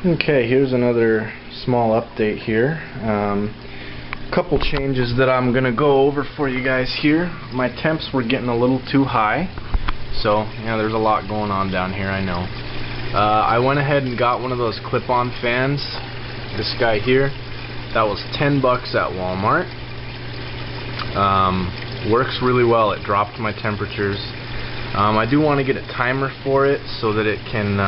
Okay, here's another small update here. Couple changes that I'm gonna go over for you guys here. My temps were getting a little too high, so yeah, there's a lot going on down here, I know. I went ahead and got one of those clip-on fans. This guy here, that was $10 at Walmart. Works really well. It dropped my temperatures. I do want to get a timer for it so that it can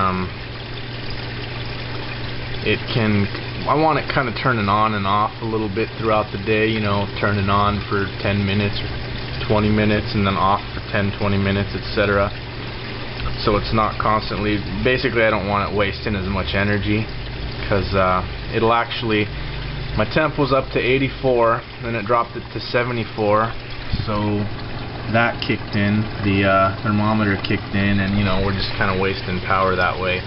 I want it kind of turning on and off a little bit throughout the day, you know, turning on for 10 minutes or 20 minutes and then off for 10-20 minutes, etc. So it's not constantly, basically I don't want it wasting as much energy, because it'll actually, my temp was up to 84, then it dropped it to 74, so that kicked in, the thermometer kicked in, and you know, we're just kind of wasting power that way.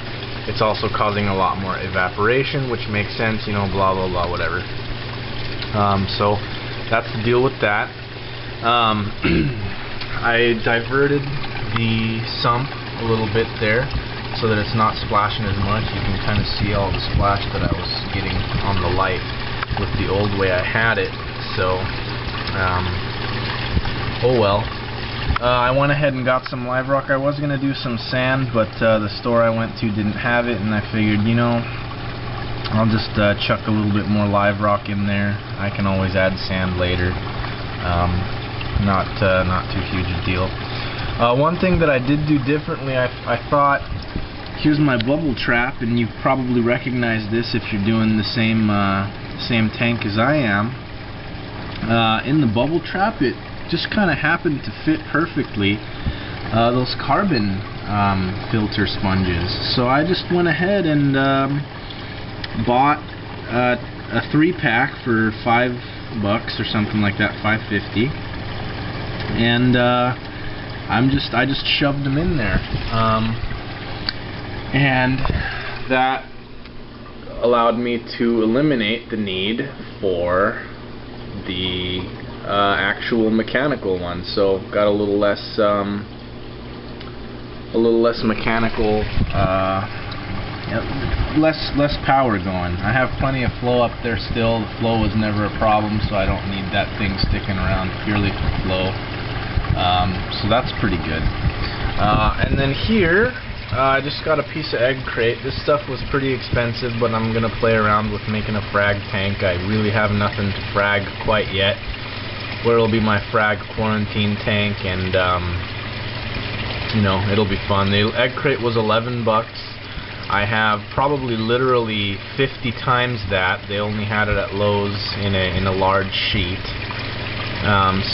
It's also causing a lot more evaporation, which makes sense, you know, blah blah blah, whatever. So that's the deal with that. I diverted the sump a little bit there so that it's not splashing as much. You can kind of see all the splash that I was getting on the light with the old way I had it. So, oh well. I went ahead and got some live rock. I was going to do some sand, but the store I went to didn't have it, and I figured, you know, I'll just chuck a little bit more live rock in there. I can always add sand later. Not too huge a deal. One thing that I did do differently, I thought, here's my bubble trap, and you probably recognize this if you're doing the same tank as I am. In the bubble trap, it just kind of happened to fit perfectly those carbon filter sponges. So I just went ahead and bought a 3-pack for $5 or something like that, $5.50, and I just shoved them in there, and that allowed me to eliminate the need for the actual mechanical one. So got a little less mechanical, less power going. I have plenty of flow up there still. The flow was never a problem, so I don't need that thing sticking around purely for flow. So that's pretty good. And then here, I just got a piece of egg crate. This stuff was pretty expensive, but I'm gonna play around with making a frag tank. I really have nothing to frag quite yet, where it'll be my frag quarantine tank, and you know, it'll be fun. The egg crate was $11. I have probably literally 50 times that. They only had it at Lowe's in a large sheet.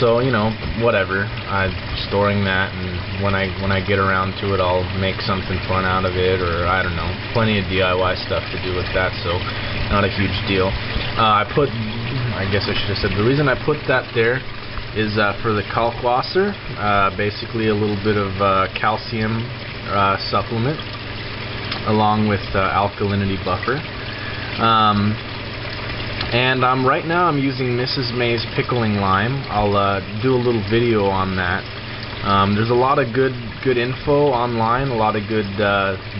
So you know, whatever. I'm storing that, and when I get around to it, I'll make something fun out of it, or I don't know. Plenty of DIY stuff to do with that, so not a huge deal. I guess I should have said the reason I put that there is for the Kalk wasser, basically a little bit of calcium supplement along with alkalinity buffer. And right now I'm using Mrs. May's pickling lime. I'll do a little video on that. There's a lot of good info online, a lot of good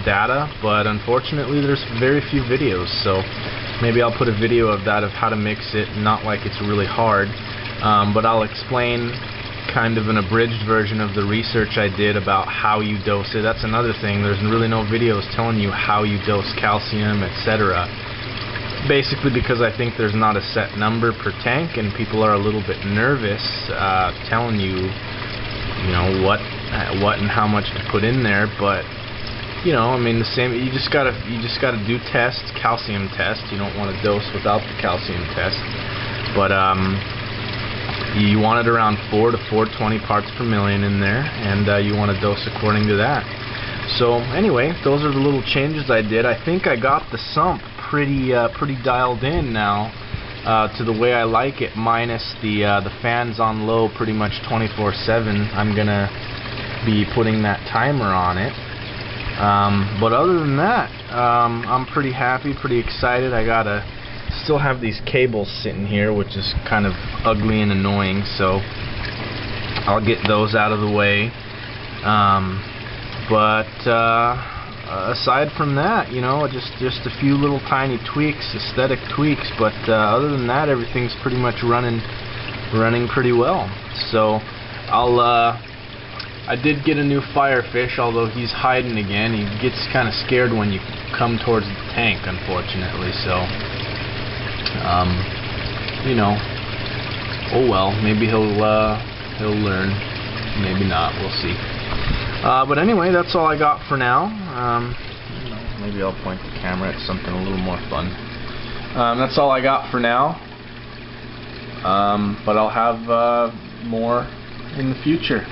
data, but unfortunately there's very few videos, so maybe I'll put a video of that, of how to mix it, not like it's really hard, but I'll explain kind of an abridged version of the research I did about how you dose it. That's another thing, there's really no videos telling you how you dose calcium, etc. Basically because I think there's not a set number per tank, and people are a little bit nervous telling you, you know, what and how much to put in there. But you know, I mean, the same. You just gotta do tests, calcium test. You don't want to dose without the calcium test. But you want it around 4 to 420 parts per million in there, and you want to dose according to that. So anyway, those are the little changes I did. I think I got the sump pretty dialed in now to the way I like it, minus the fans on low pretty much 24/7. I'm gonna be putting that timer on it. But other than that, I'm pretty happy, pretty excited. I still have these cables sitting here, which is kind of ugly and annoying, so I'll get those out of the way. But aside from that, you know, just a few little tiny tweaks, aesthetic tweaks, but other than that, everything's pretty much running pretty well. So I did get a new firefish, although he's hiding again. He gets kind of scared when you come towards the tank, unfortunately. So you know, oh well, maybe he'll learn, maybe not, we'll see. But anyway, that's all I got for now. You know, maybe I'll point the camera at something a little more fun. That's all I got for now. But I'll have more in the future.